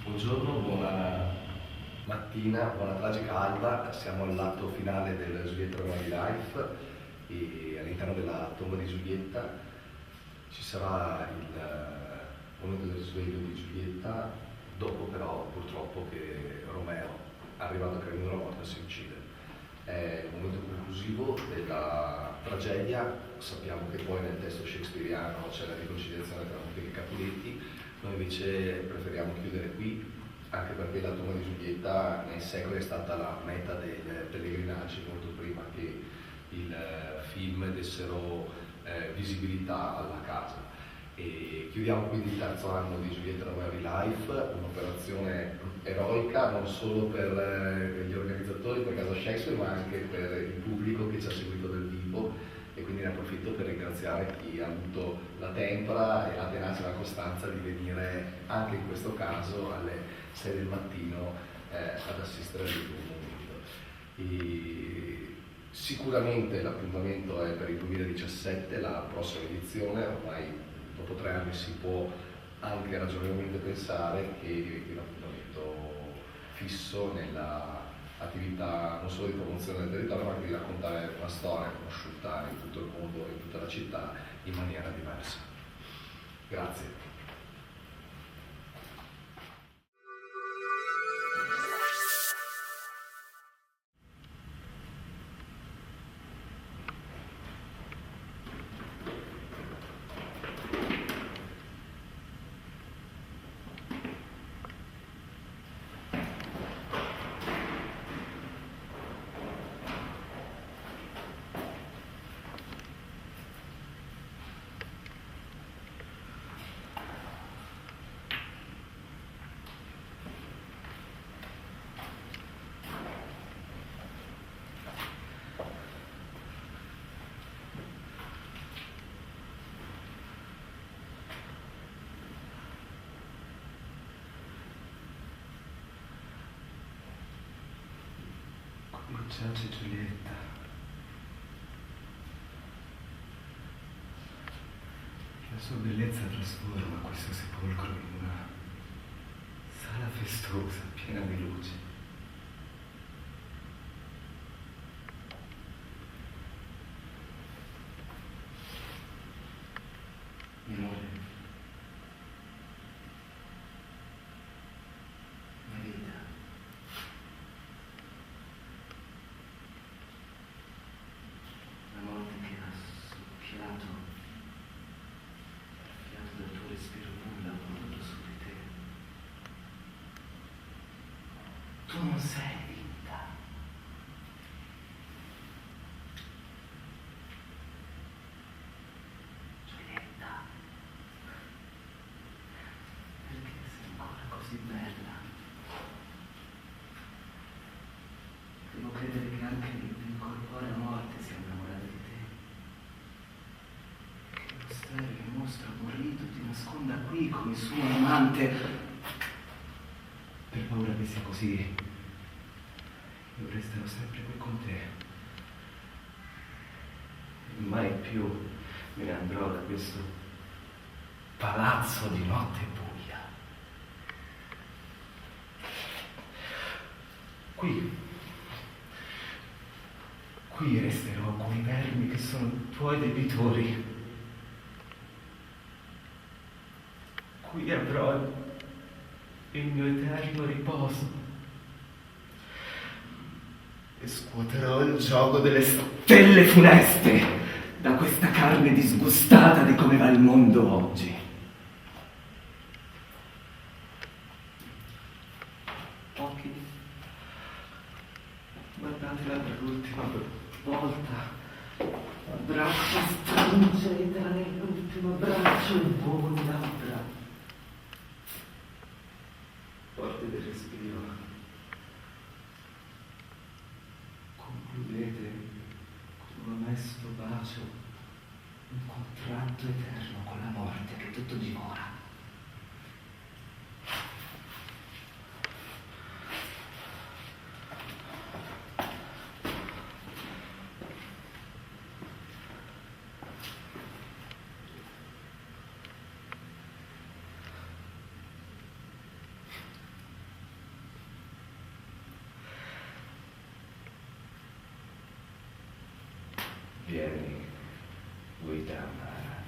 Buongiorno, buona mattina, buona tragica alba. Siamo all'atto finale del Giulietta Romeo Life e all'interno della tomba di Giulietta ci sarà il momento del risveglio di Giulietta, dopo però purtroppo che Romeo, arrivato a Carimino della morte, si uccide. È il momento conclusivo della tragedia. Sappiamo che poi nel testo shakespeariano c'è la riconciliazione tra Montague e Capuletti. Noi invece preferiamo chiudere qui, anche perché la tomba di Giulietta nei secoli è stata la meta dei pellegrinaggi molto prima che il film dessero visibilità alla casa. E chiudiamo quindi il terzo anno di Giulietta Romeo Life, un'operazione eroica non solo per gli organizzatori, per Casa Shakespeare, ma anche per il pubblico che ci ha seguito dal vivo, e quindi ne approfitto per ringraziare chi ha avuto la tempra e la tenacia e la costanza di venire anche in questo caso alle 6 del mattino ad assistere al momento. E sicuramente l'appuntamento è per il 2017, la prossima edizione. Ormai dopo 3 anni si può anche ragionevolmente pensare che diventi un appuntamento fisso nella attività non solo di promozione del territorio, ma anche di raccontare una storia conosciuta in tutto il mondo e in tutta la città in maniera diversa. Grazie. Giace Giulietta. La sua bellezza trasforma questo sepolcro in una sala festosa, piena di luce. Minore. Tu non sei vinta. Giulietta, perché sei ancora così bella? Devo credere che anche l'incorporea morte sia innamorata di te. Che lo sterile mostro aborrito ti nasconda qui come suo amante. Per paura che sia così, io resterò sempre qui con te. E mai più me ne andrò da questo palazzo di notte buia. Qui resterò con i vermi che sono tuoi debitori. Qui avrò il mio eterno riposo e scuoterò il gioco delle stelle funeste da questa carne disgustata di come va il mondo oggi. Occhi, guardatela per l'ultima volta. Abbraccia, stringetela nell'ultimo abbraccio e voi labbra. Forte del respiro. Concludete con un onesto bacio, un contratto eterno con la morte che tutto divora. Vieni, guida amara.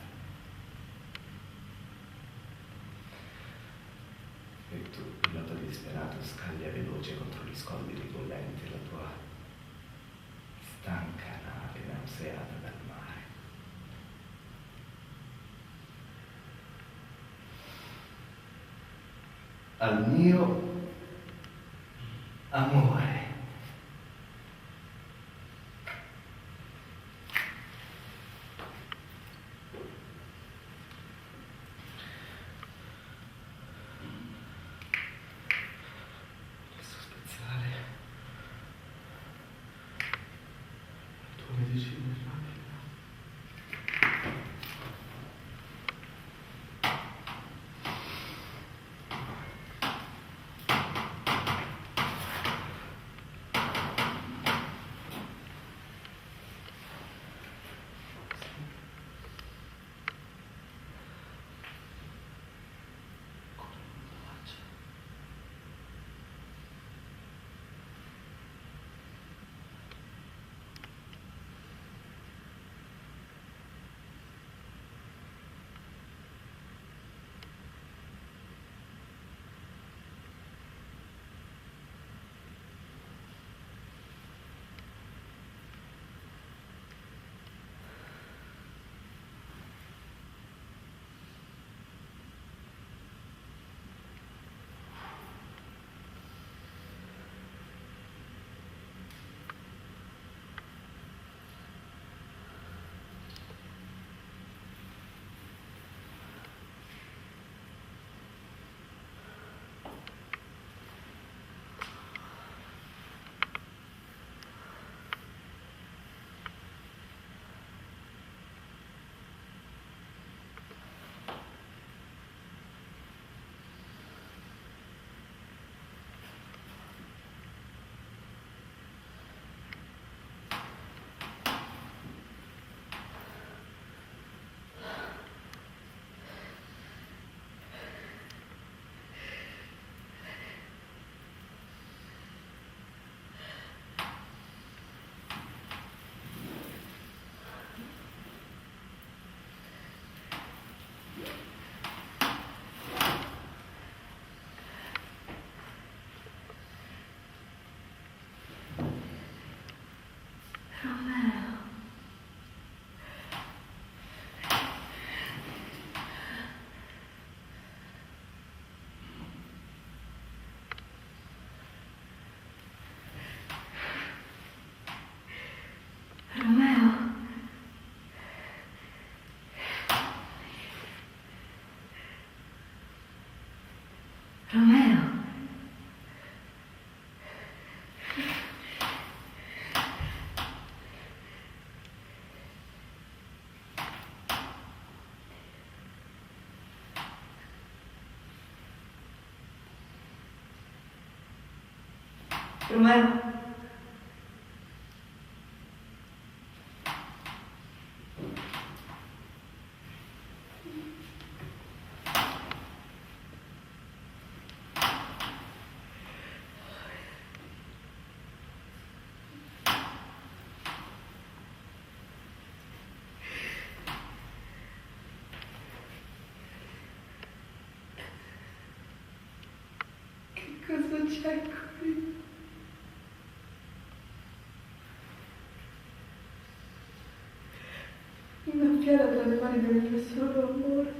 E tu, pilota disperato, scaglia veloce contro gli scogli rigollenti la tua stanca nave nauseata dal mare. Al mio amore. Posso spezzare la tua medicina rapida. Romeo. Romeo. Cosa c'è qui? Una fiera tra le mani del mio solo amore.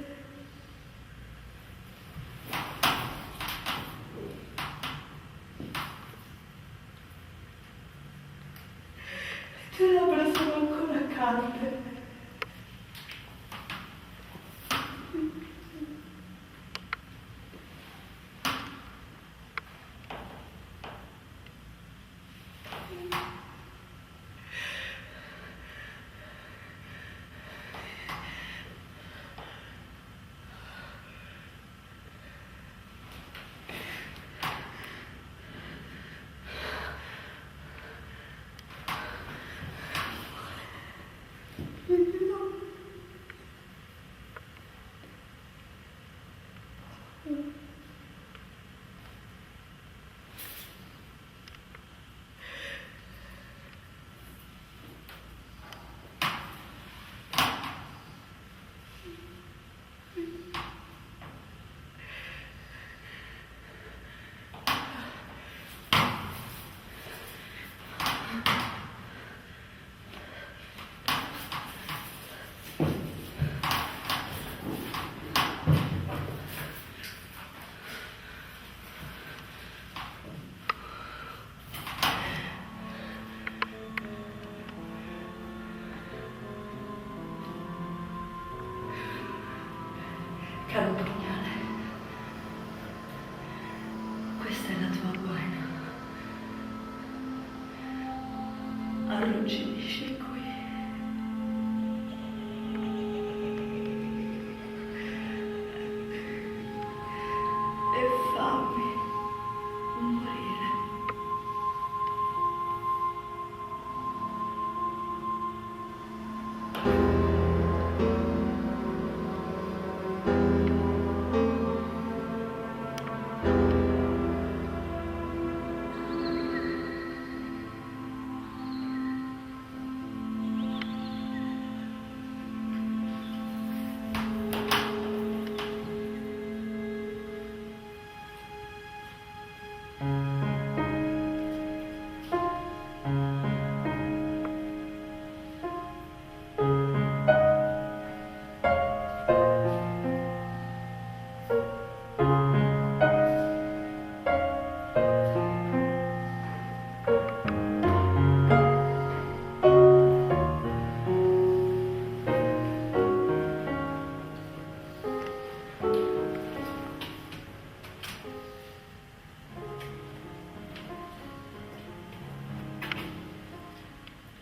Le tue labbra sono ancora calde. male non finisce qui. E fammi morire.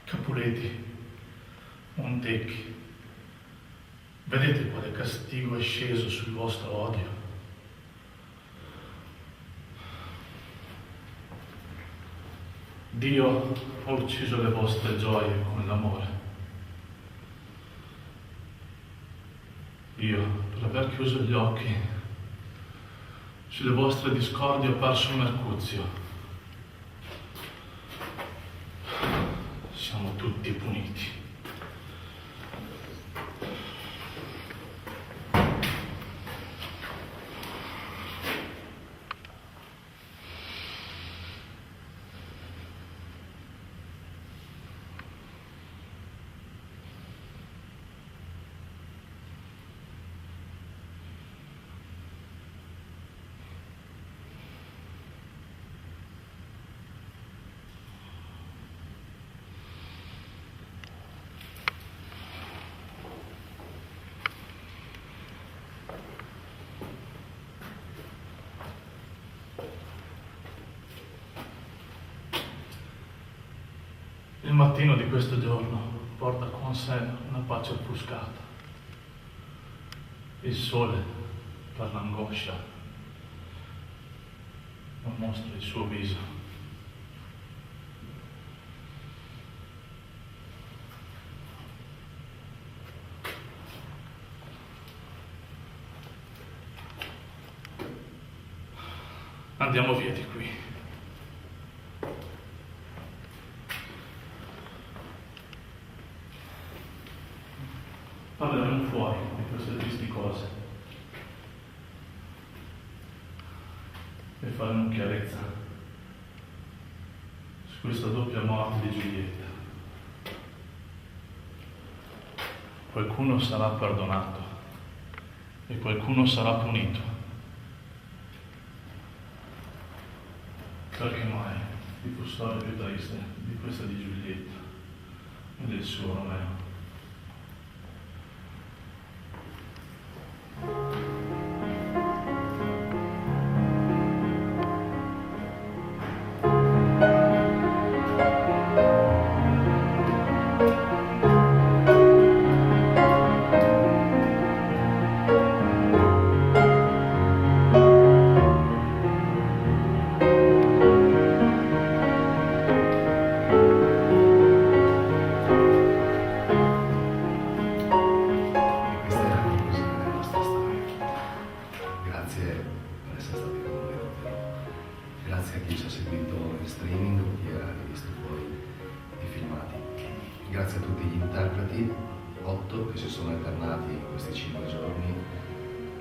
Capuleti, Montecchi, vedete quale castigo è sceso sul vostro odio? Dio ha ucciso le vostre gioie con l'amore. Io, per aver chiuso gli occhi, sulle vostre discordie ho perso Mercuzio. Siamo tutti puniti. Il mattino di questo giorno porta con sé una pace offuscata. Il sole, per l'angoscia, non mostra il suo viso. Andiamo via di qui. Parleremo fuori di queste tristi cose e faremo chiarezza su questa doppia morte di Giulietta. Qualcuno sarà perdonato e qualcuno sarà punito. Perché mai vi fu storia più triste di questa di Giulietta e del suo Romeo? Grazie a chi ci ha seguito in streaming o chi ha rivisto poi i filmati. Grazie a tutti gli interpreti, 8 che si sono alternati in questi 5 giorni,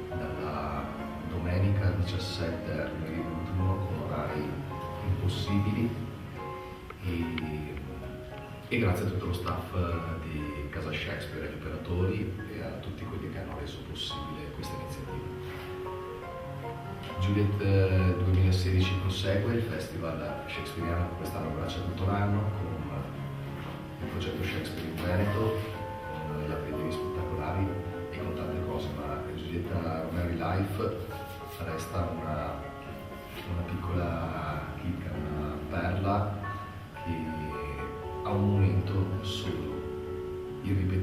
dalla domenica 17 al lunedì 21 con orari impossibili e grazie a tutto lo staff di Casa Shakespeare, agli operatori e a tutti quelli che hanno reso possibile questa iniziativa. Juliet 2016 prosegue, il festival shakespeariano che quest'anno abbraccia tutto l'anno con il progetto Shakespeare in Veneto, con gli aperitivi spettacolari e con tante cose, ma Giulietta Romeo Life resta una piccola chicca, una perla che ha un solo, irripetibile.